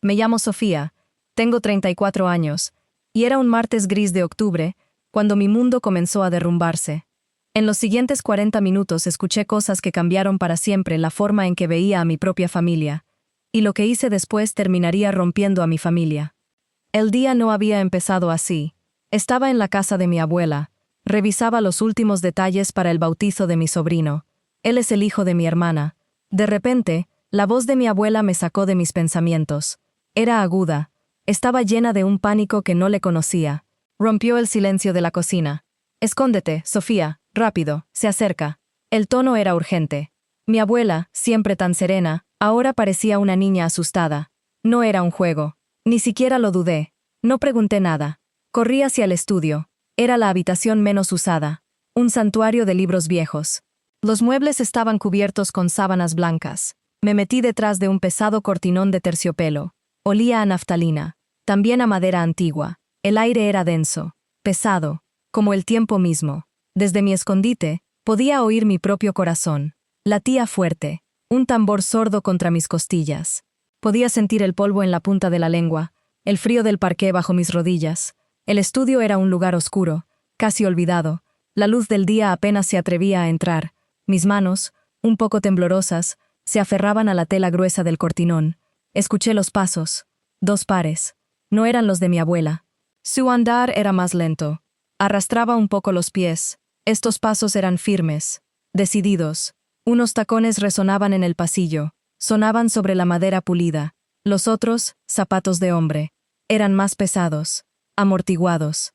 Me llamo Sofía, tengo 34 años, y era un martes gris de octubre, cuando mi mundo comenzó a derrumbarse. En los siguientes 40 minutos escuché cosas que cambiaron para siempre la forma en que veía a mi propia familia, y lo que hice después terminaría rompiendo a mi familia. El día no había empezado así. Estaba en la casa de mi abuela, revisaba los últimos detalles para el bautizo de mi sobrino. Él es el hijo de mi hermana. De repente, la voz de mi abuela me sacó de mis pensamientos. Era aguda. Estaba llena de un pánico que no le conocía. Rompió el silencio de la cocina. «Escóndete, Sofía, rápido, se acerca». El tono era urgente. Mi abuela, siempre tan serena, ahora parecía una niña asustada. No era un juego. Ni siquiera lo dudé. No pregunté nada. Corrí hacia el estudio. Era la habitación menos usada. Un santuario de libros viejos. Los muebles estaban cubiertos con sábanas blancas. Me metí detrás de un pesado cortinón de terciopelo. Olía a naftalina. También a madera antigua. El aire era denso. Pesado. Como el tiempo mismo. Desde mi escondite, podía oír mi propio corazón. Latía fuerte. Un tambor sordo contra mis costillas. Podía sentir el polvo en la punta de la lengua, el frío del parqué bajo mis rodillas. El estudio era un lugar oscuro, casi olvidado. La luz del día apenas se atrevía a entrar. Mis manos, un poco temblorosas, se aferraban a la tela gruesa del cortinón. Escuché los pasos. 2 pares. No eran los de mi abuela. Su andar era más lento. Arrastraba un poco los pies. Estos pasos eran firmes, decididos. Unos tacones resonaban en el pasillo. Sonaban sobre la madera pulida. Los otros, zapatos de hombre. Eran más pesados, amortiguados.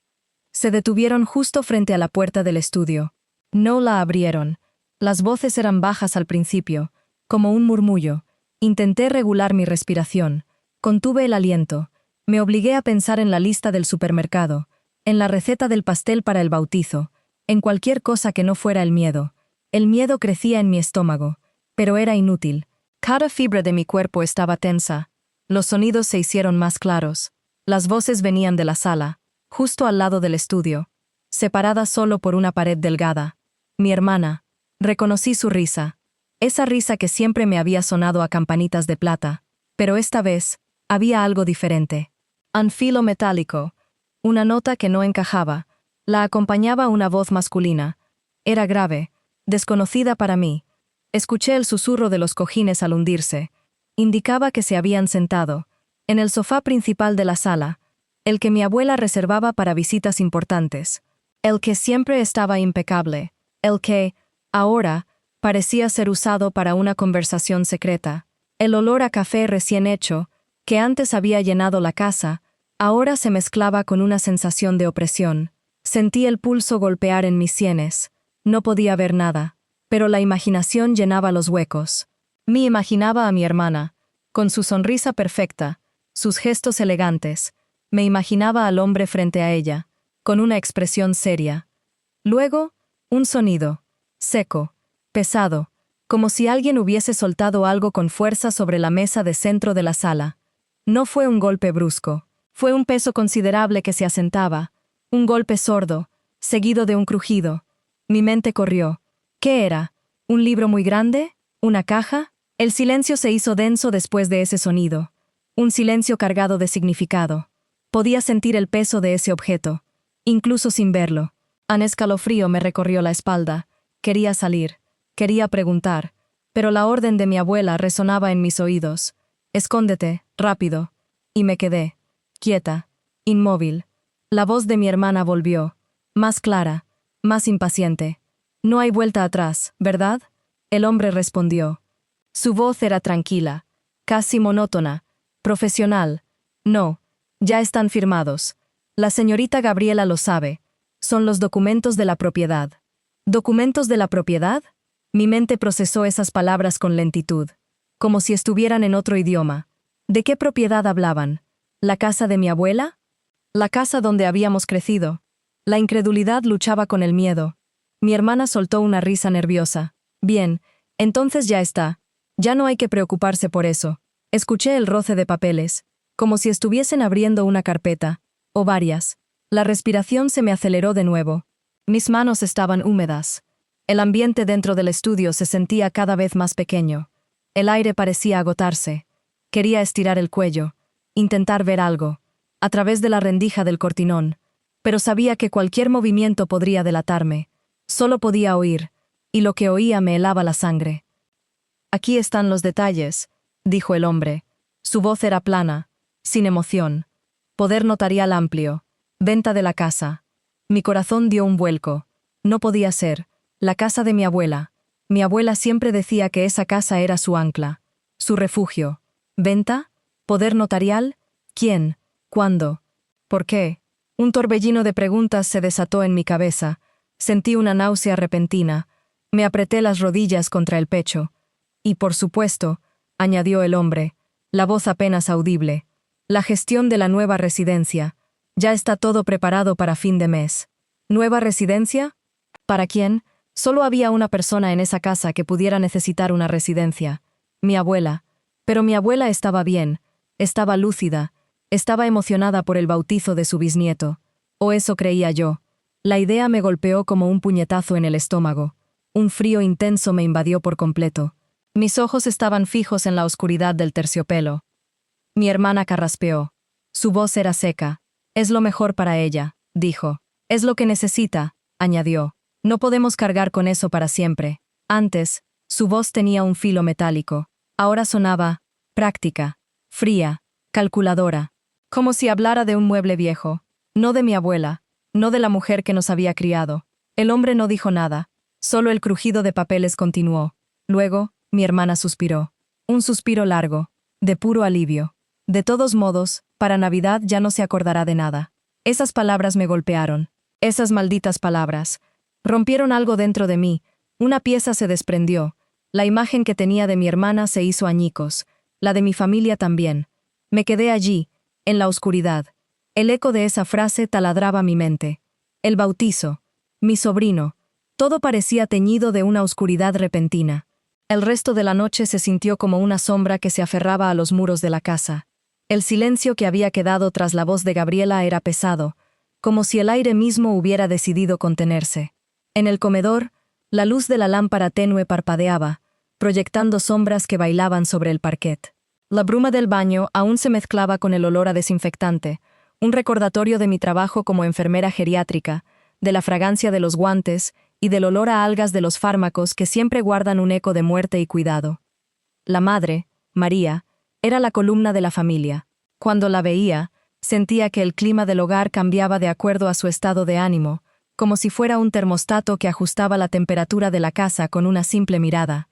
Se detuvieron justo frente a la puerta del estudio. No la abrieron. Las voces eran bajas al principio, como un murmullo. Intenté regular mi respiración. Contuve el aliento. Me obligué a pensar en la lista del supermercado, en la receta del pastel para el bautizo, en cualquier cosa que no fuera el miedo. El miedo crecía en mi estómago, pero era inútil. Cada fibra de mi cuerpo estaba tensa. Los sonidos se hicieron más claros. Las voces venían de la sala, justo al lado del estudio, separada solo por una pared delgada. Mi hermana. Reconocí su risa. Esa risa que siempre me había sonado a campanitas de plata. Pero esta vez, había algo diferente. Un filo metálico. Una nota que no encajaba. La acompañaba una voz masculina. Era grave, desconocida para mí. Escuché el susurro de los cojines al hundirse. Indicaba que se habían sentado, en el sofá principal de la sala, el que mi abuela reservaba para visitas importantes. El que siempre estaba impecable. El que, ahora, parecía ser usado para una conversación secreta. El olor a café recién hecho, que antes había llenado la casa, ahora se mezclaba con una sensación de opresión. Sentí el pulso golpear en mis sienes. No podía ver nada, pero la imaginación llenaba los huecos. Me imaginaba a mi hermana, con su sonrisa perfecta, sus gestos elegantes. Me imaginaba al hombre frente a ella, con una expresión seria. Luego, un sonido, seco, pesado, como si alguien hubiese soltado algo con fuerza sobre la mesa de centro de la sala. No fue un golpe brusco, fue un peso considerable que se asentaba, un golpe sordo, seguido de un crujido. Mi mente corrió. ¿Qué era? ¿Un libro muy grande? ¿Una caja? El silencio se hizo denso después de ese sonido. Un silencio cargado de significado. Podía sentir el peso de ese objeto, incluso sin verlo. Un escalofrío me recorrió la espalda. Quería salir. Quería preguntar. Pero la orden de mi abuela resonaba en mis oídos. «Escóndete, rápido». Y me quedé, quieta, inmóvil. La voz de mi hermana volvió, más clara, más impaciente. «No hay vuelta atrás, ¿verdad?». El hombre respondió. Su voz era tranquila, casi monótona, profesional. «No, ya están firmados. La señorita Gabriela lo sabe. Son los documentos de la propiedad». ¿Documentos de la propiedad? Mi mente procesó esas palabras con lentitud, como si estuvieran en otro idioma. ¿De qué propiedad hablaban? ¿La casa de mi abuela? ¿La casa donde habíamos crecido? La incredulidad luchaba con el miedo. Mi hermana soltó una risa nerviosa. «Bien, entonces ya está. Ya no hay que preocuparse por eso». Escuché el roce de papeles, como si estuviesen abriendo una carpeta, o varias. La respiración se me aceleró de nuevo. Mis manos estaban húmedas. El ambiente dentro del estudio se sentía cada vez más pequeño. El aire parecía agotarse. Quería estirar el cuello, intentar ver algo, a través de la rendija del cortinón, pero sabía que cualquier movimiento podría delatarme. Solo podía oír, y lo que oía me helaba la sangre. «Aquí están los detalles», dijo el hombre. Su voz era plana, sin emoción. Poder notarial amplio. Venta de la casa. Mi corazón dio un vuelco. No podía ser. La casa de mi abuela. Mi abuela siempre decía que esa casa era su ancla. Su refugio. ¿Venta? ¿Poder notarial? ¿Quién? ¿Cuándo? ¿Por qué? Un torbellino de preguntas se desató en mi cabeza. Sentí una náusea repentina. Me apreté las rodillas contra el pecho. Y por supuesto, añadió el hombre, la voz apenas audible, la gestión de la nueva residencia. Ya está todo preparado para fin de mes. ¿Nueva residencia? ¿Para quién? Solo había una persona en esa casa que pudiera necesitar una residencia. Mi abuela. Pero mi abuela estaba bien, estaba lúcida, estaba emocionada por el bautizo de su bisnieto. O eso creía yo. La idea me golpeó como un puñetazo en el estómago. Un frío intenso me invadió por completo. Mis ojos estaban fijos en la oscuridad del terciopelo. Mi hermana carraspeó. Su voz era seca. «Es lo mejor para ella», dijo. «Es lo que necesita», añadió. «No podemos cargar con eso para siempre». Antes, su voz tenía un filo metálico. Ahora sonaba práctica, fría, calculadora. Como si hablara de un mueble viejo. No de mi abuela, no de la mujer que nos había criado. El hombre no dijo nada. Solo el crujido de papeles continuó. Luego, mi hermana suspiró. Un suspiro largo, de puro alivio. De todos modos, para Navidad ya no se acordará de nada. Esas palabras me golpearon. Esas malditas palabras. Rompieron algo dentro de mí. Una pieza se desprendió. La imagen que tenía de mi hermana se hizo añicos. La de mi familia también. Me quedé allí, en la oscuridad. El eco de esa frase taladraba mi mente. El bautizo. Mi sobrino. Todo parecía teñido de una oscuridad repentina. El resto de la noche se sintió como una sombra que se aferraba a los muros de la casa. El silencio que había quedado tras la voz de Gabriela era pesado, como si el aire mismo hubiera decidido contenerse. En el comedor, la luz de la lámpara tenue parpadeaba, proyectando sombras que bailaban sobre el parquet. La bruma del baño aún se mezclaba con el olor a desinfectante, un recordatorio de mi trabajo como enfermera geriátrica, de la fragancia de los guantes y del olor a algas de los fármacos que siempre guardan un eco de muerte y cuidado. La madre, María, era la columna de la familia. Cuando la veía, sentía que el clima del hogar cambiaba de acuerdo a su estado de ánimo, como si fuera un termostato que ajustaba la temperatura de la casa con una simple mirada.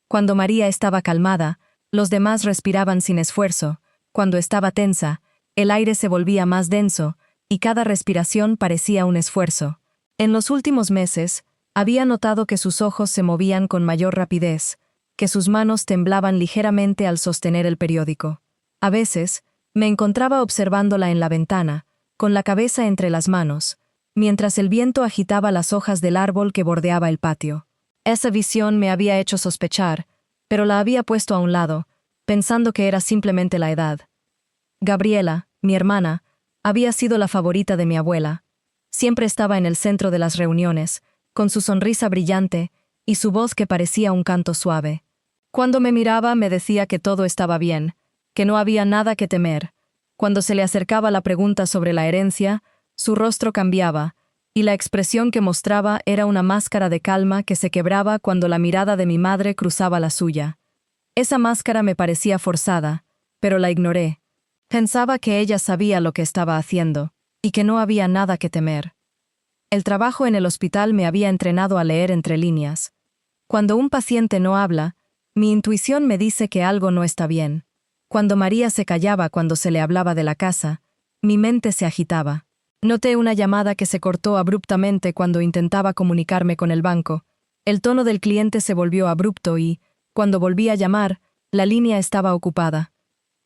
Cuando María estaba calmada, los demás respiraban sin esfuerzo. Cuando estaba tensa, el aire se volvía más denso, y cada respiración parecía un esfuerzo. En los últimos meses, había notado que sus ojos se movían con mayor rapidez, que sus manos temblaban ligeramente al sostener el periódico. A veces, me encontraba observándola en la ventana, con la cabeza entre las manos, mientras el viento agitaba las hojas del árbol que bordeaba el patio. Esa visión me había hecho sospechar, pero la había puesto a un lado, pensando que era simplemente la edad. Gabriela, mi hermana, había sido la favorita de mi abuela. Siempre estaba en el centro de las reuniones, con su sonrisa brillante y su voz que parecía un canto suave. Cuando me miraba me decía que todo estaba bien, que no había nada que temer. Cuando se le acercaba la pregunta sobre la herencia, su rostro cambiaba, y la expresión que mostraba era una máscara de calma que se quebraba cuando la mirada de mi madre cruzaba la suya. Esa máscara me parecía forzada, pero la ignoré. Pensaba que ella sabía lo que estaba haciendo, y que no había nada que temer. El trabajo en el hospital me había entrenado a leer entre líneas. Cuando un paciente no habla, mi intuición me dice que algo no está bien. Cuando María se callaba cuando se le hablaba de la casa, mi mente se agitaba. Noté una llamada que se cortó abruptamente cuando intentaba comunicarme con el banco. El tono del cliente se volvió abrupto y, cuando volví a llamar, la línea estaba ocupada.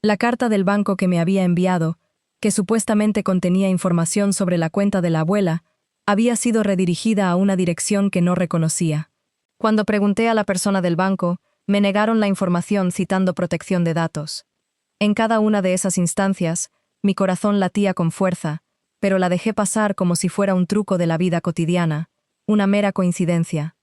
La carta del banco que me había enviado, que supuestamente contenía información sobre la cuenta de la abuela, había sido redirigida a una dirección que no reconocía. Cuando pregunté a la persona del banco, me negaron la información citando protección de datos. En cada una de esas instancias, mi corazón latía con fuerza, pero la dejé pasar como si fuera un truco de la vida cotidiana, una mera coincidencia.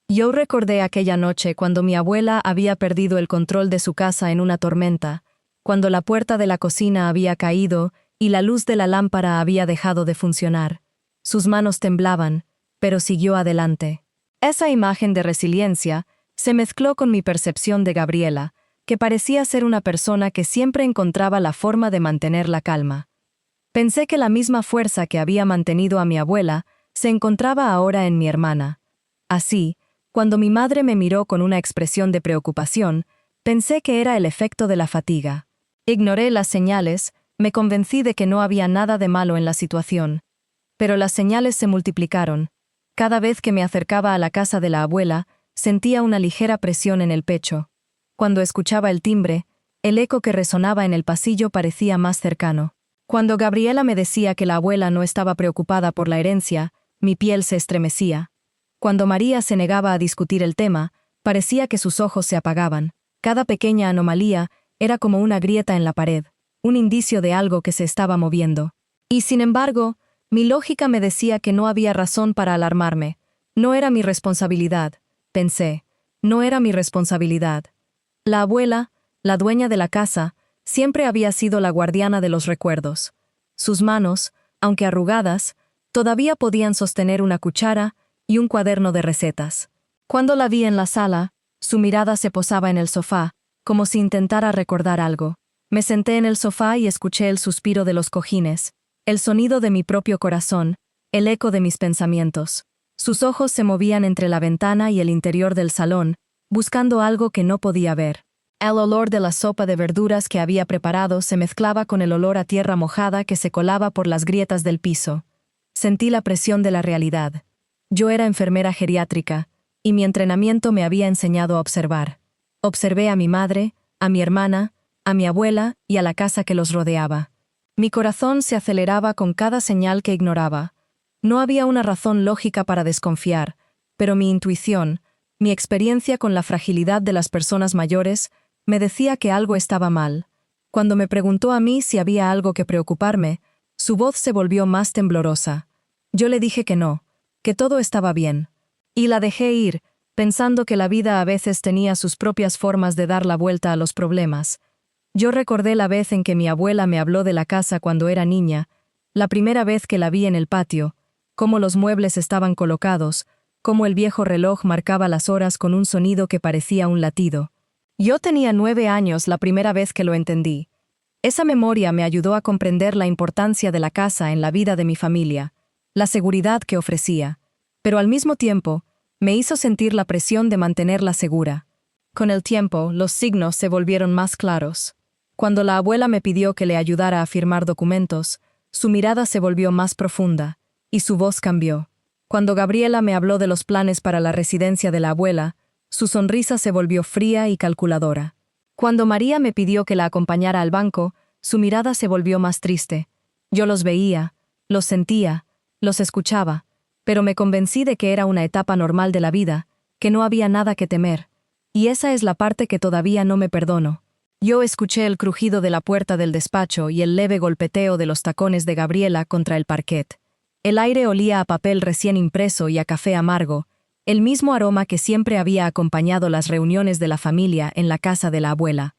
Yo recordé aquella noche cuando mi abuela había perdido el control de su casa en una tormenta, cuando la puerta de la cocina había caído y la luz de la lámpara había dejado de funcionar. Sus manos temblaban, pero siguió adelante. Esa imagen de resiliencia se mezcló con mi percepción de Gabriela, que parecía ser una persona que siempre encontraba la forma de mantener la calma. Pensé que la misma fuerza que había mantenido a mi abuela se encontraba ahora en mi hermana. Así, cuando mi madre me miró con una expresión de preocupación, pensé que era el efecto de la fatiga. Ignoré las señales, me convencí de que no había nada de malo en la situación. Pero las señales se multiplicaron. Cada vez que me acercaba a la casa de la abuela, sentía una ligera presión en el pecho. Cuando escuchaba el timbre, el eco que resonaba en el pasillo parecía más cercano. Cuando Gabriela me decía que la abuela no estaba preocupada por la herencia, mi piel se estremecía. Cuando María se negaba a discutir el tema, parecía que sus ojos se apagaban. Cada pequeña anomalía era como una grieta en la pared, un indicio de algo que se estaba moviendo. Y sin embargo, mi lógica me decía que no había razón para alarmarme. No era mi responsabilidad, pensé. No era mi responsabilidad. La abuela, la dueña de la casa, siempre había sido la guardiana de los recuerdos. Sus manos, aunque arrugadas, todavía podían sostener una cuchara y un cuaderno de recetas. Cuando la vi en la sala, su mirada se posaba en el sofá, como si intentara recordar algo. Me senté en el sofá y escuché el suspiro de los cojines, el sonido de mi propio corazón, el eco de mis pensamientos. Sus ojos se movían entre la ventana y el interior del salón, buscando algo que no podía ver. El olor de la sopa de verduras que había preparado se mezclaba con el olor a tierra mojada que se colaba por las grietas del piso. Sentí la presión de la realidad. Yo era enfermera geriátrica, y mi entrenamiento me había enseñado a observar. Observé a mi madre, a mi hermana, a mi abuela y a la casa que los rodeaba. Mi corazón se aceleraba con cada señal que ignoraba. No había una razón lógica para desconfiar, pero mi intuición, mi experiencia con la fragilidad de las personas mayores, me decía que algo estaba mal. Cuando me preguntó a mí si había algo que preocuparme, su voz se volvió más temblorosa. Yo le dije que no, que todo estaba bien. Y la dejé ir, pensando que la vida a veces tenía sus propias formas de dar la vuelta a los problemas. Yo recordé la vez en que mi abuela me habló de la casa cuando era niña, la primera vez que la vi en el patio, cómo los muebles estaban colocados, cómo el viejo reloj marcaba las horas con un sonido que parecía un latido. Yo tenía 9 años la primera vez que lo entendí. Esa memoria me ayudó a comprender la importancia de la casa en la vida de mi familia, la seguridad que ofrecía, pero al mismo tiempo, me hizo sentir la presión de mantenerla segura. Con el tiempo, los signos se volvieron más claros. Cuando la abuela me pidió que le ayudara a firmar documentos, su mirada se volvió más profunda, y su voz cambió. Cuando Gabriela me habló de los planes para la residencia de la abuela, su sonrisa se volvió fría y calculadora. Cuando María me pidió que la acompañara al banco, su mirada se volvió más triste. Yo los veía, los sentía, los escuchaba, pero me convencí de que era una etapa normal de la vida, que no había nada que temer. Y esa es la parte que todavía no me perdono. Yo escuché el crujido de la puerta del despacho y el leve golpeteo de los tacones de Gabriela contra el parquet. El aire olía a papel recién impreso y a café amargo, el mismo aroma que siempre había acompañado las reuniones de la familia en la casa de la abuela.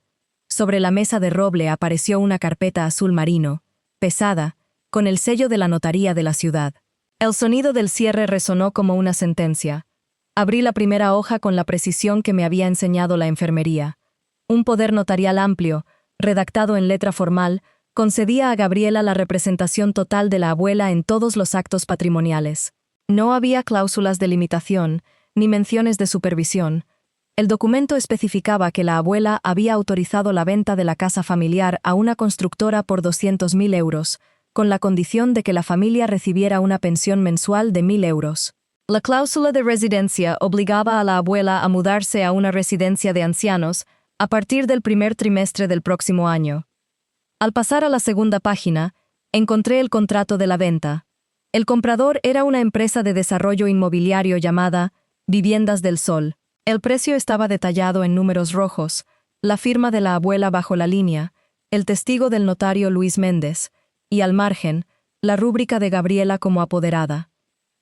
Sobre la mesa de roble apareció una carpeta azul marino, pesada, con el sello de la notaría de la ciudad. El sonido del cierre resonó como una sentencia. Abrí la primera hoja con la precisión que me había enseñado la enfermería. Un poder notarial amplio, redactado en letra formal, concedía a Gabriela la representación total de la abuela en todos los actos patrimoniales. No había cláusulas de limitación, ni menciones de supervisión. El documento especificaba que la abuela había autorizado la venta de la casa familiar a una constructora por 200.000 euros, con la condición de que la familia recibiera una pensión mensual de 1.000 euros. La cláusula de residencia obligaba a la abuela a mudarse a una residencia de ancianos a partir del primer trimestre del próximo año. Al pasar a la segunda página, encontré el contrato de la venta. El comprador era una empresa de desarrollo inmobiliario llamada Viviendas del Sol. El precio estaba detallado en números rojos, la firma de la abuela bajo la línea, el testigo del notario Luis Méndez, y al margen, la rúbrica de Gabriela como apoderada.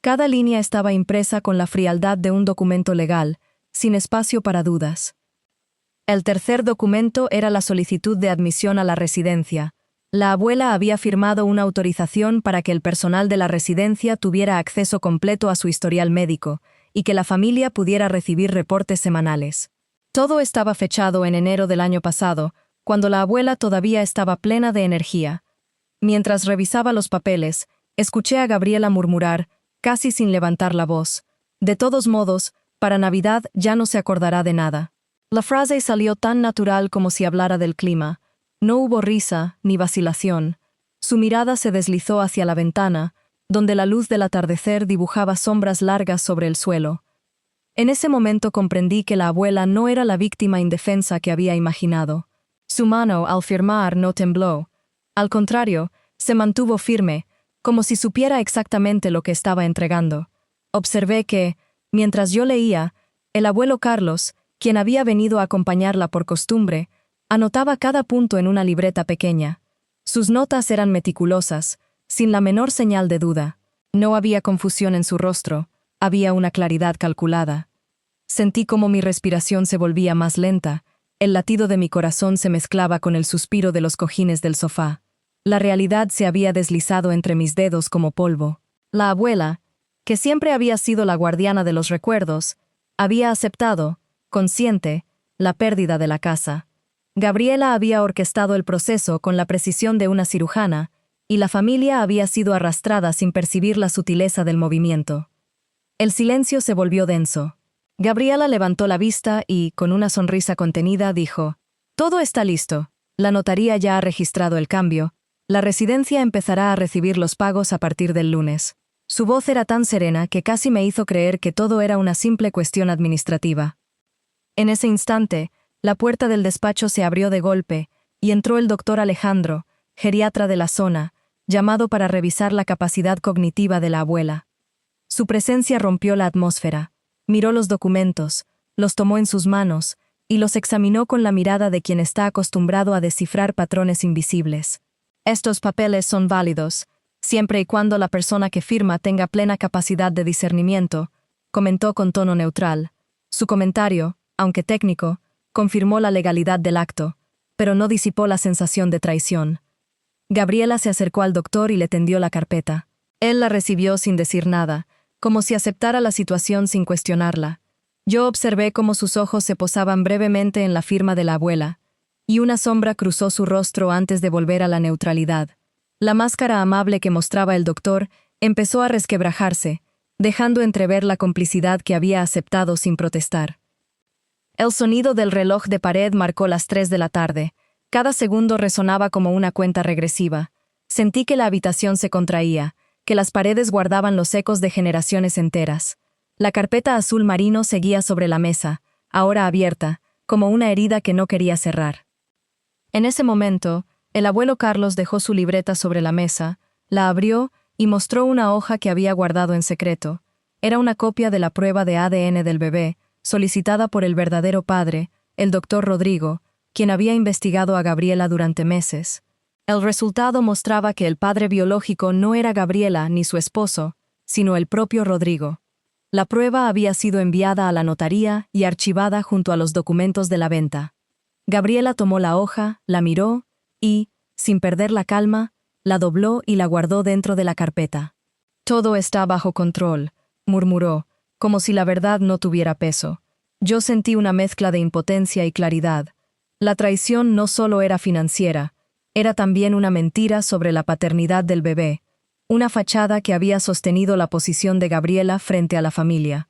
Cada línea estaba impresa con la frialdad de un documento legal, sin espacio para dudas. El tercer documento era la solicitud de admisión a la residencia. La abuela había firmado una autorización para que el personal de la residencia tuviera acceso completo a su historial médico y que la familia pudiera recibir reportes semanales. Todo estaba fechado en enero del año pasado, cuando la abuela todavía estaba plena de energía. Mientras revisaba los papeles, escuché a Gabriela murmurar, casi sin levantar la voz: «De todos modos, para Navidad ya no se acordará de nada». La frase salió tan natural como si hablara del clima. No hubo risa ni vacilación. Su mirada se deslizó hacia la ventana, donde la luz del atardecer dibujaba sombras largas sobre el suelo. En ese momento comprendí que la abuela no era la víctima indefensa que había imaginado. Su mano, al firmar, no tembló. Al contrario, se mantuvo firme, como si supiera exactamente lo que estaba entregando. Observé que, mientras yo leía, el abuelo Carlos, quien había venido a acompañarla por costumbre, anotaba cada punto en una libreta pequeña. Sus notas eran meticulosas, sin la menor señal de duda. No había confusión en su rostro, había una claridad calculada. Sentí como mi respiración se volvía más lenta, el latido de mi corazón se mezclaba con el suspiro de los cojines del sofá. La realidad se había deslizado entre mis dedos como polvo. La abuela, que siempre había sido la guardiana de los recuerdos, había aceptado, consciente, la pérdida de la casa. Gabriela había orquestado el proceso con la precisión de una cirujana, y la familia había sido arrastrada sin percibir la sutileza del movimiento. El silencio se volvió denso. Gabriela levantó la vista y, con una sonrisa contenida, dijo: «Todo está listo. La notaría ya ha registrado el cambio. La residencia empezará a recibir los pagos a partir del lunes». Su voz era tan serena que casi me hizo creer que todo era una simple cuestión administrativa. En ese instante, la puerta del despacho se abrió de golpe y entró el doctor Alejandro, geriatra de la zona, llamado para revisar la capacidad cognitiva de la abuela. Su presencia rompió la atmósfera. Miró los documentos, los tomó en sus manos y los examinó con la mirada de quien está acostumbrado a descifrar patrones invisibles. «Estos papeles son válidos, siempre y cuando la persona que firma tenga plena capacidad de discernimiento», comentó con tono neutral. Su comentario, aunque técnico, confirmó la legalidad del acto, pero no disipó la sensación de traición. Gabriela se acercó al doctor y le tendió la carpeta. Él la recibió sin decir nada, como si aceptara la situación sin cuestionarla. Yo observé cómo sus ojos se posaban brevemente en la firma de la abuela, y una sombra cruzó su rostro antes de volver a la neutralidad. La máscara amable que mostraba el doctor empezó a resquebrajarse, dejando entrever la complicidad que había aceptado sin protestar. El sonido del reloj de pared marcó las 3 de la tarde. Cada segundo resonaba como una cuenta regresiva. Sentí que la habitación se contraía, que las paredes guardaban los ecos de generaciones enteras. La carpeta azul marino seguía sobre la mesa, ahora abierta, como una herida que no quería cerrar. En ese momento, el abuelo Carlos dejó su libreta sobre la mesa, la abrió y mostró una hoja que había guardado en secreto. Era una copia de la prueba de ADN del bebé, solicitada por el verdadero padre, el doctor Rodrigo, quien había investigado a Gabriela durante meses. El resultado mostraba que el padre biológico no era Gabriela ni su esposo, sino el propio Rodrigo. La prueba había sido enviada a la notaría y archivada junto a los documentos de la venta. Gabriela tomó la hoja, la miró y, sin perder la calma, la dobló y la guardó dentro de la carpeta. «Todo está bajo control», murmuró, como si la verdad no tuviera peso. Yo sentí una mezcla de impotencia y claridad. La traición no solo era financiera, era también una mentira sobre la paternidad del bebé, una fachada que había sostenido la posición de Gabriela frente a la familia.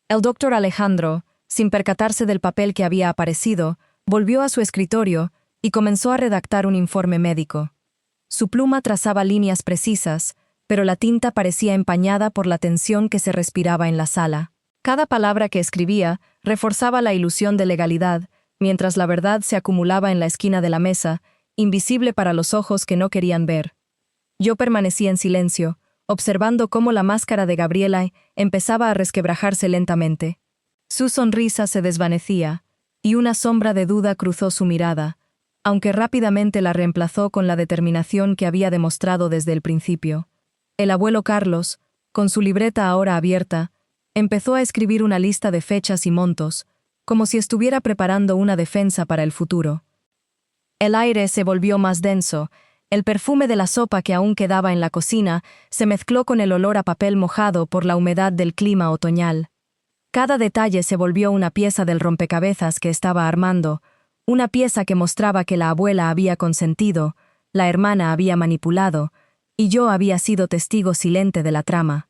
El doctor Alejandro, sin percatarse del papel que había aparecido, volvió a su escritorio y comenzó a redactar un informe médico. Su pluma trazaba líneas precisas, pero la tinta parecía empañada por la tensión que se respiraba en la sala. Cada palabra que escribía reforzaba la ilusión de legalidad, mientras la verdad se acumulaba en la esquina de la mesa, invisible para los ojos que no querían ver. Yo permanecí en silencio, observando cómo la máscara de Gabriela empezaba a resquebrajarse lentamente. Su sonrisa se desvanecía, y una sombra de duda cruzó su mirada, aunque rápidamente la reemplazó con la determinación que había demostrado desde el principio. El abuelo Carlos, con su libreta ahora abierta, empezó a escribir una lista de fechas y montos, como si estuviera preparando una defensa para el futuro. El aire se volvió más denso. El perfume de la sopa que aún quedaba en la cocina se mezcló con el olor a papel mojado por la humedad del clima otoñal. Cada detalle se volvió una pieza del rompecabezas que estaba armando, una pieza que mostraba que la abuela había consentido, la hermana había manipulado, y yo había sido testigo silente de la trama.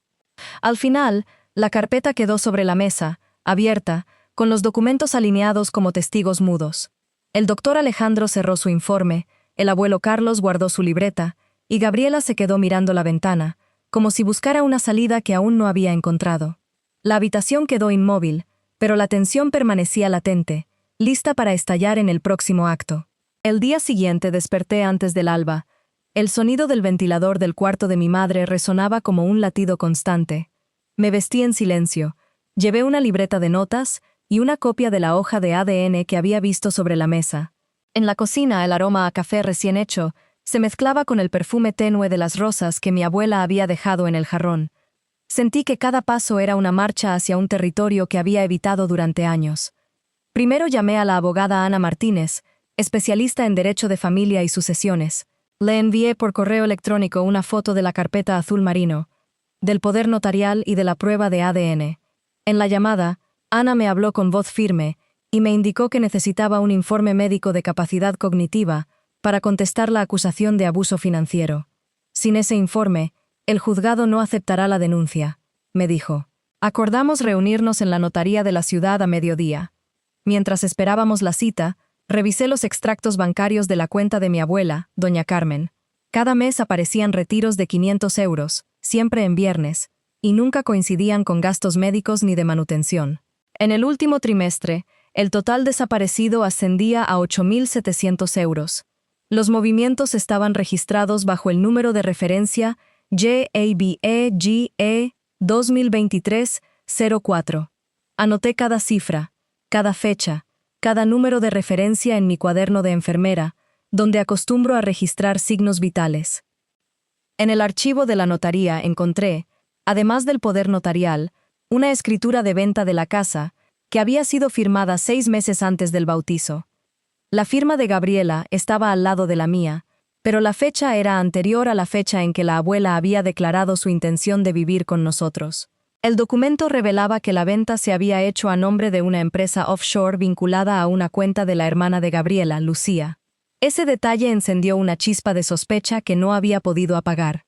Al final, la carpeta quedó sobre la mesa, abierta, con los documentos alineados como testigos mudos. El doctor Alejandro cerró su informe, el abuelo Carlos guardó su libreta, y Gabriela se quedó mirando la ventana, como si buscara una salida que aún no había encontrado. La habitación quedó inmóvil, pero la tensión permanecía latente, lista para estallar en el próximo acto. El día siguiente desperté antes del alba. El sonido del ventilador del cuarto de mi madre resonaba como un latido constante. Me vestí en silencio. Llevé una libreta de notas y una copia de la hoja de ADN que había visto sobre la mesa. En la cocina, el aroma a café recién hecho se mezclaba con el perfume tenue de las rosas que mi abuela había dejado en el jarrón. Sentí que cada paso era una marcha hacia un territorio que había evitado durante años. Primero llamé a la abogada Ana Martínez, especialista en derecho de familia y sucesiones. Le envié por correo electrónico una foto de la carpeta azul marino, del poder notarial y de la prueba de ADN. En la llamada, Ana me habló con voz firme y me indicó que necesitaba un informe médico de capacidad cognitiva para contestar la acusación de abuso financiero. Sin ese informe, el juzgado no aceptará la denuncia, me dijo. Acordamos reunirnos en la notaría de la ciudad a mediodía. Mientras esperábamos la cita, revisé los extractos bancarios de la cuenta de mi abuela, doña Carmen. Cada mes aparecían retiros de 500 euros, siempre en viernes, y nunca coincidían con gastos médicos ni de manutención. En el último trimestre, el total desaparecido ascendía a 8.700 euros. Los movimientos estaban registrados bajo el número de referencia JABEGE 2023-04. Anoté cada cifra, cada fecha, cada número de referencia en mi cuaderno de enfermera, donde acostumbro a registrar signos vitales. En el archivo de la notaría encontré, además del poder notarial, una escritura de venta de la casa que había sido firmada 6 meses antes del bautizo. La firma de Gabriela estaba al lado de la mía, pero la fecha era anterior a la fecha en que la abuela había declarado su intención de vivir con nosotros. El documento revelaba que la venta se había hecho a nombre de una empresa offshore vinculada a una cuenta de la hermana de Gabriela, Lucía. Ese detalle encendió una chispa de sospecha que no había podido apagar.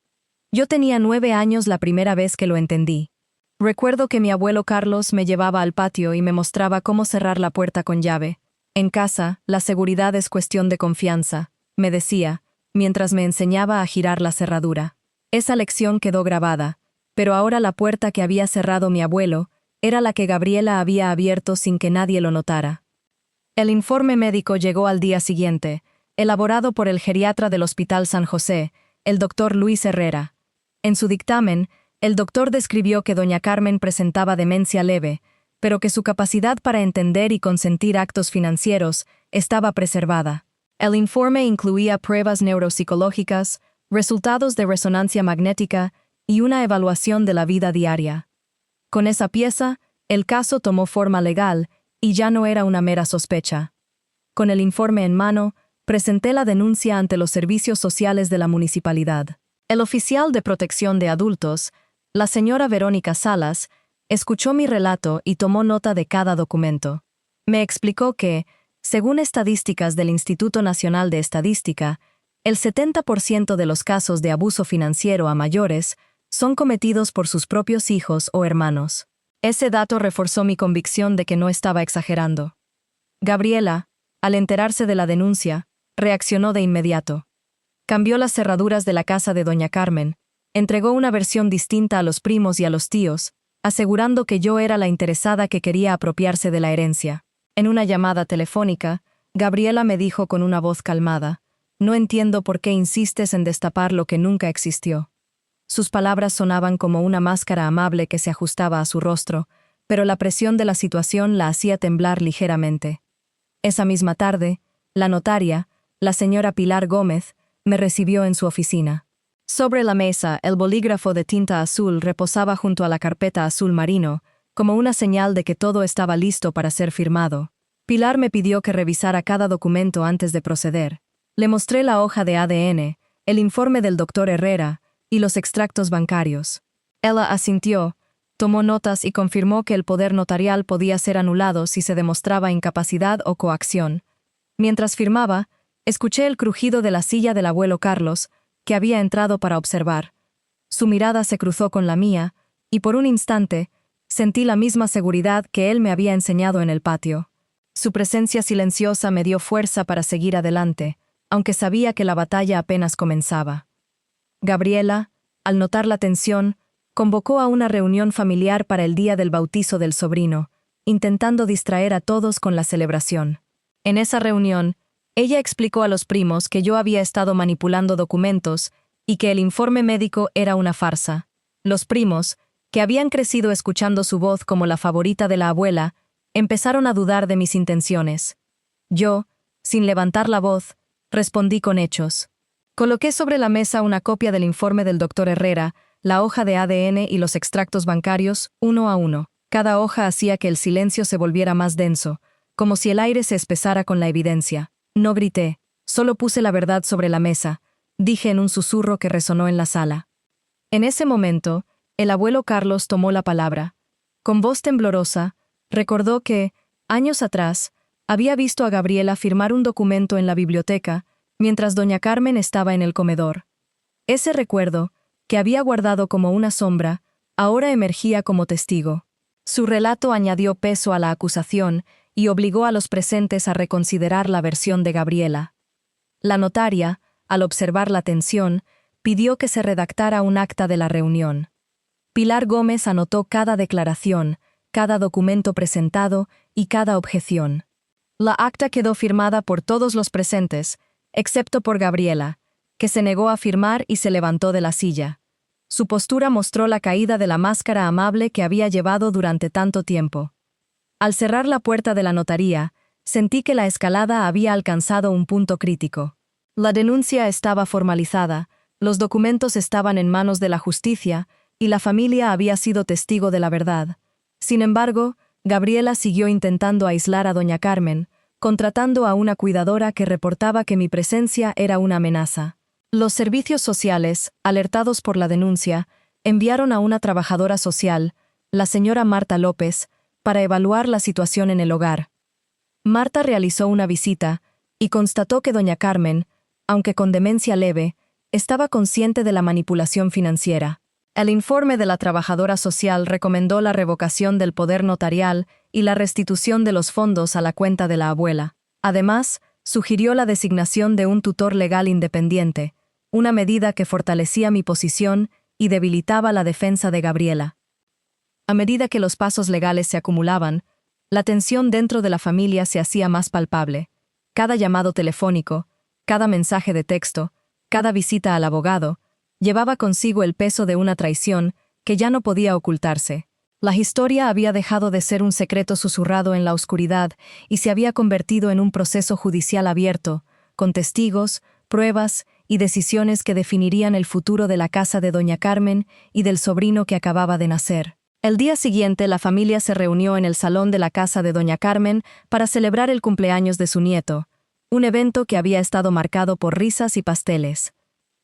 Yo tenía 9 años la primera vez que lo entendí. Recuerdo que mi abuelo Carlos me llevaba al patio y me mostraba cómo cerrar la puerta con llave. En casa, la seguridad es cuestión de confianza, me decía, mientras me enseñaba a girar la cerradura. Esa lección quedó grabada, pero ahora la puerta que había cerrado mi abuelo era la que Gabriela había abierto sin que nadie lo notara. El informe médico llegó al día siguiente, elaborado por el geriatra del Hospital San José, el doctor Luis Herrera. En su dictamen, el doctor describió que doña Carmen presentaba demencia leve, pero que su capacidad para entender y consentir actos financieros estaba preservada. El informe incluía pruebas neuropsicológicas, resultados de resonancia magnética y una evaluación de la vida diaria. Con esa pieza, el caso tomó forma legal y ya no era una mera sospecha. Con el informe en mano, presenté la denuncia ante los servicios sociales de la municipalidad. El oficial de protección de adultos, la señora Verónica Salas, escuchó mi relato y tomó nota de cada documento. Me explicó que, según estadísticas del Instituto Nacional de Estadística, el 70% de los casos de abuso financiero a mayores son cometidos por sus propios hijos o hermanos. Ese dato reforzó mi convicción de que no estaba exagerando. Gabriela, al enterarse de la denuncia, reaccionó de inmediato. Cambió las cerraduras de la casa de doña Carmen, entregó una versión distinta a los primos y a los tíos, asegurando que yo era la interesada que quería apropiarse de la herencia. En una llamada telefónica, Gabriela me dijo con una voz calmada, «No entiendo por qué insistes en destapar lo que nunca existió». Sus palabras sonaban como una máscara amable que se ajustaba a su rostro, pero la presión de la situación la hacía temblar ligeramente. Esa misma tarde, la notaria, la señora Pilar Gómez, me recibió en su oficina. Sobre la mesa, el bolígrafo de tinta azul reposaba junto a la carpeta azul marino, como una señal de que todo estaba listo para ser firmado. Pilar me pidió que revisara cada documento antes de proceder. Le mostré la hoja de ADN, el informe del doctor Herrera y los extractos bancarios. Ella asintió, tomó notas y confirmó que el poder notarial podía ser anulado si se demostraba incapacidad o coacción. Mientras firmaba, escuché el crujido de la silla del abuelo Carlos, que había entrado para observar. Su mirada se cruzó con la mía, y por un instante, sentí la misma seguridad que él me había enseñado en el patio. Su presencia silenciosa me dio fuerza para seguir adelante, aunque sabía que la batalla apenas comenzaba. Gabriela, al notar la tensión, convocó a una reunión familiar para el día del bautizo del sobrino, intentando distraer a todos con la celebración. En esa reunión, ella explicó a los primos que yo había estado manipulando documentos y que el informe médico era una farsa. Los primos, que habían crecido escuchando su voz como la favorita de la abuela, empezaron a dudar de mis intenciones. Yo, sin levantar la voz, respondí con hechos. Coloqué sobre la mesa una copia del informe del doctor Herrera, la hoja de ADN y los extractos bancarios, uno a uno. Cada hoja hacía que el silencio se volviera más denso, como si el aire se espesara con la evidencia. No grité, solo puse la verdad sobre la mesa, dije en un susurro que resonó en la sala. En ese momento, el abuelo Carlos tomó la palabra. Con voz temblorosa, recordó que, años atrás, había visto a Gabriela firmar un documento en la biblioteca, mientras doña Carmen estaba en el comedor. Ese recuerdo, que había guardado como una sombra, ahora emergía como testigo. Su relato añadió peso a la acusación y obligó a los presentes a reconsiderar la versión de Gabriela. La notaria, al observar la tensión, pidió que se redactara un acta de la reunión. Pilar Gómez anotó cada declaración, cada documento presentado y cada objeción. La acta quedó firmada por todos los presentes, excepto por Gabriela, que se negó a firmar y se levantó de la silla. Su postura mostró la caída de la máscara amable que había llevado durante tanto tiempo. Al cerrar la puerta de la notaría, sentí que la escalada había alcanzado un punto crítico. La denuncia estaba formalizada, los documentos estaban en manos de la justicia y la familia había sido testigo de la verdad. Sin embargo, Gabriela siguió intentando aislar a doña Carmen, contratando a una cuidadora que reportaba que mi presencia era una amenaza. Los servicios sociales, alertados por la denuncia, enviaron a una trabajadora social, la señora Marta López, para evaluar la situación en el hogar. Marta realizó una visita y constató que doña Carmen, aunque con demencia leve, estaba consciente de la manipulación financiera. El informe de la trabajadora social recomendó la revocación del poder notarial y la restitución de los fondos a la cuenta de la abuela. Además, sugirió la designación de un tutor legal independiente, una medida que fortalecía mi posición y debilitaba la defensa de Gabriela. A medida que los pasos legales se acumulaban, la tensión dentro de la familia se hacía más palpable. Cada llamado telefónico, cada mensaje de texto, cada visita al abogado, llevaba consigo el peso de una traición que ya no podía ocultarse. La historia había dejado de ser un secreto susurrado en la oscuridad y se había convertido en un proceso judicial abierto, con testigos, pruebas y decisiones que definirían el futuro de la casa de doña Carmen y del sobrino que acababa de nacer. El día siguiente, la familia se reunió en el salón de la casa de doña Carmen para celebrar el cumpleaños de su nieto, un evento que había estado marcado por risas y pasteles.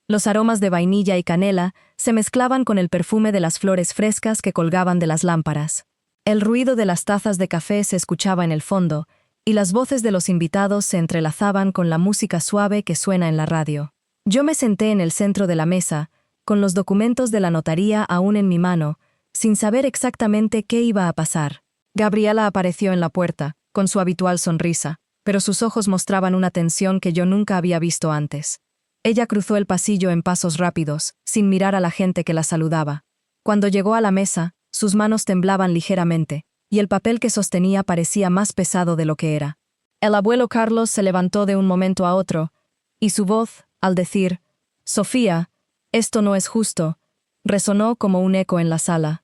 Los aromas de vainilla y canela se mezclaban con el perfume de las flores frescas que colgaban de las lámparas. El ruido de las tazas de café se escuchaba en el fondo, y las voces de los invitados se entrelazaban con la música suave que suena en la radio. Yo me senté en el centro de la mesa, con los documentos de la notaría aún en mi mano, sin saber exactamente qué iba a pasar. Gabriela apareció en la puerta, con su habitual sonrisa, pero sus ojos mostraban una tensión que yo nunca había visto antes. Ella cruzó el pasillo en pasos rápidos, sin mirar a la gente que la saludaba. Cuando llegó a la mesa, sus manos temblaban ligeramente, y el papel que sostenía parecía más pesado de lo que era. El abuelo Carlos se levantó de un momento a otro, y su voz, al decir, «Sofía, esto no es justo», resonó como un eco en la sala.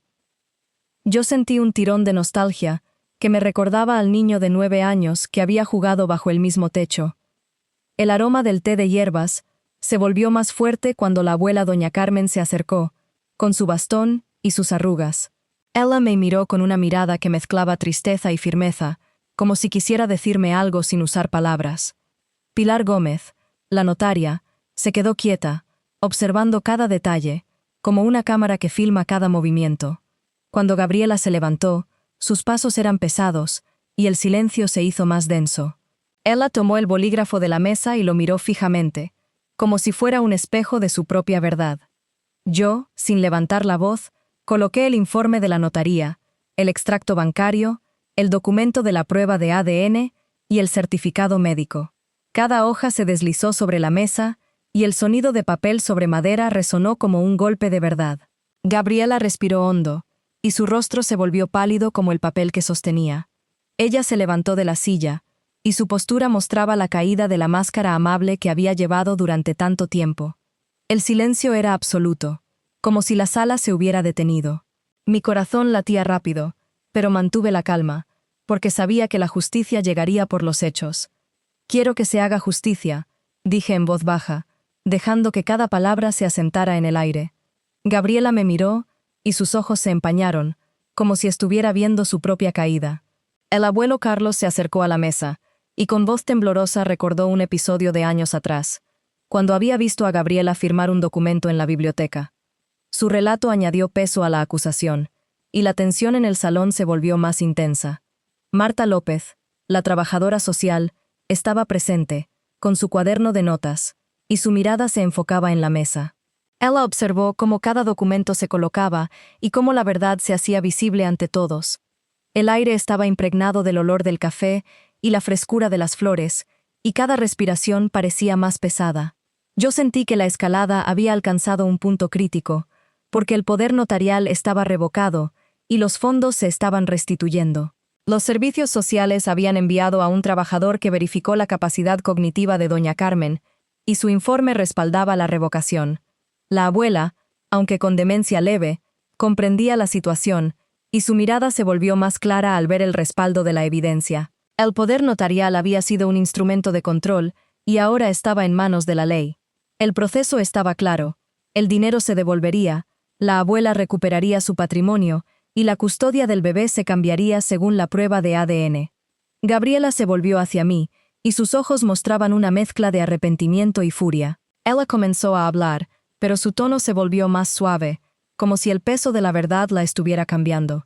Yo sentí un tirón de nostalgia, que me recordaba al niño de 9 años que había jugado bajo el mismo techo. El aroma del té de hierbas se volvió más fuerte cuando la abuela doña Carmen se acercó, con su bastón y sus arrugas. Ella me miró con una mirada que mezclaba tristeza y firmeza, como si quisiera decirme algo sin usar palabras. Pilar Gómez, la notaria, se quedó quieta, observando cada detalle, como una cámara que filma cada movimiento. Cuando Gabriela se levantó, sus pasos eran pesados, y el silencio se hizo más denso. Ella tomó el bolígrafo de la mesa y lo miró fijamente, como si fuera un espejo de su propia verdad. Yo, sin levantar la voz, coloqué el informe de la notaría, el extracto bancario, el documento de la prueba de ADN y el certificado médico. Cada hoja se deslizó sobre la mesa, y el sonido de papel sobre madera resonó como un golpe de verdad. Gabriela respiró hondo, y su rostro se volvió pálido como el papel que sostenía. Ella se levantó de la silla, y su postura mostraba la caída de la máscara amable que había llevado durante tanto tiempo. El silencio era absoluto, como si la sala se hubiera detenido. Mi corazón latía rápido, pero mantuve la calma, porque sabía que la justicia llegaría por los hechos. «Quiero que se haga justicia», dije en voz baja, dejando que cada palabra se asentara en el aire. Gabriela me miró, y sus ojos se empañaron, como si estuviera viendo su propia caída. El abuelo Carlos se acercó a la mesa, y con voz temblorosa recordó un episodio de años atrás, cuando había visto a Gabriela firmar un documento en la biblioteca. Su relato añadió peso a la acusación, y la tensión en el salón se volvió más intensa. Marta López, la trabajadora social, estaba presente, con su cuaderno de notas, y su mirada se enfocaba en la mesa. Ella observó cómo cada documento se colocaba y cómo la verdad se hacía visible ante todos. El aire estaba impregnado del olor del café y la frescura de las flores, y cada respiración parecía más pesada. Yo sentí que la escalada había alcanzado un punto crítico, porque el poder notarial estaba revocado y los fondos se estaban restituyendo. Los servicios sociales habían enviado a un trabajador que verificó la capacidad cognitiva de doña Carmen, y su informe respaldaba la revocación. La abuela, aunque con demencia leve, comprendía la situación, y su mirada se volvió más clara al ver el respaldo de la evidencia. El poder notarial había sido un instrumento de control, y ahora estaba en manos de la ley. El proceso estaba claro: el dinero se devolvería, la abuela recuperaría su patrimonio, y la custodia del bebé se cambiaría según la prueba de ADN. Gabriela se volvió hacia mí, y sus ojos mostraban una mezcla de arrepentimiento y furia. Ella comenzó a hablar, pero su tono se volvió más suave, como si el peso de la verdad la estuviera cambiando.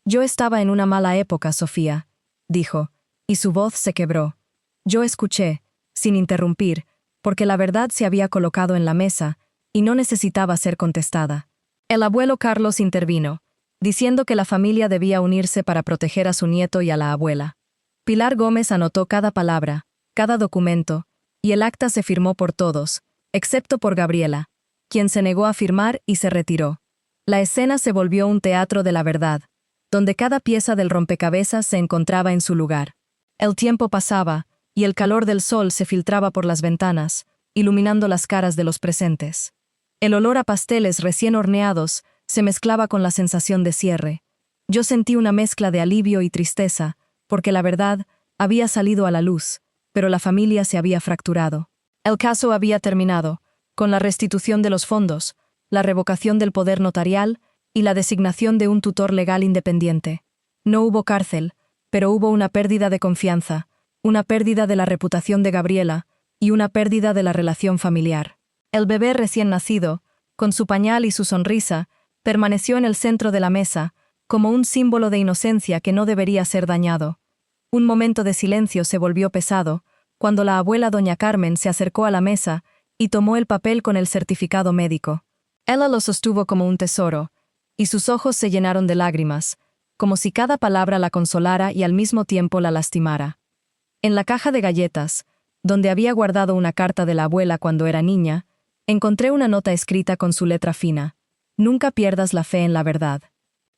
«Yo estaba en una mala época, Sofía», dijo, y su voz se quebró. Yo escuché, sin interrumpir, porque la verdad se había colocado en la mesa, y no necesitaba ser contestada. El abuelo Carlos intervino, diciendo que la familia debía unirse para proteger a su nieto y a la abuela. Pilar Gómez anotó cada palabra, cada documento, y el acta se firmó por todos, excepto por Gabriela, quien se negó a firmar y se retiró. La escena se volvió un teatro de la verdad, donde cada pieza del rompecabezas se encontraba en su lugar. El tiempo pasaba, y el calor del sol se filtraba por las ventanas, iluminando las caras de los presentes. El olor a pasteles recién horneados se mezclaba con la sensación de cierre. Yo sentí una mezcla de alivio y tristeza, porque la verdad había salido a la luz, pero la familia se había fracturado. El caso había terminado, con la restitución de los fondos, la revocación del poder notarial y la designación de un tutor legal independiente. No hubo cárcel, pero hubo una pérdida de confianza, una pérdida de la reputación de Gabriela y una pérdida de la relación familiar. El bebé recién nacido, con su pañal y su sonrisa, permaneció en el centro de la mesa, como un símbolo de inocencia que no debería ser dañado. Un momento de silencio se volvió pesado, cuando la abuela doña Carmen se acercó a la mesa y tomó el papel con el certificado médico. Ella lo sostuvo como un tesoro, y sus ojos se llenaron de lágrimas, como si cada palabra la consolara y al mismo tiempo la lastimara. En la caja de galletas, donde había guardado una carta de la abuela cuando era niña, encontré una nota escrita con su letra fina: «Nunca pierdas la fe en la verdad».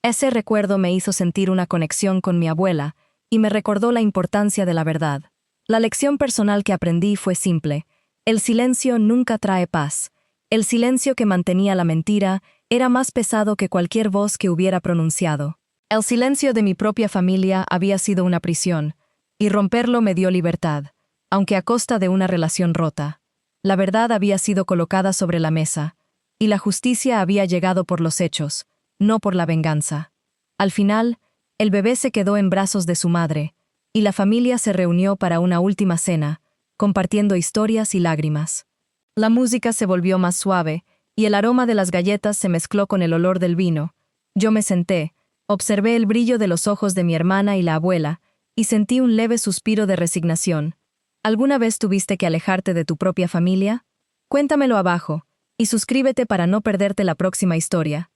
Ese recuerdo me hizo sentir una conexión con mi abuela y me recordó la importancia de la verdad. La lección personal que aprendí fue simple: el silencio nunca trae paz. El silencio que mantenía la mentira era más pesado que cualquier voz que hubiera pronunciado. El silencio de mi propia familia había sido una prisión, y romperlo me dio libertad, aunque a costa de una relación rota. La verdad había sido colocada sobre la mesa, y la justicia había llegado por los hechos, no por la venganza. Al final, el bebé se quedó en brazos de su madre, y la familia se reunió para una última cena, compartiendo historias y lágrimas. La música se volvió más suave, y el aroma de las galletas se mezcló con el olor del vino. Yo me senté, observé el brillo de los ojos de mi hermana y la abuela, y sentí un leve suspiro de resignación. ¿Alguna vez tuviste que alejarte de tu propia familia? Cuéntamelo abajo, y suscríbete para no perderte la próxima historia.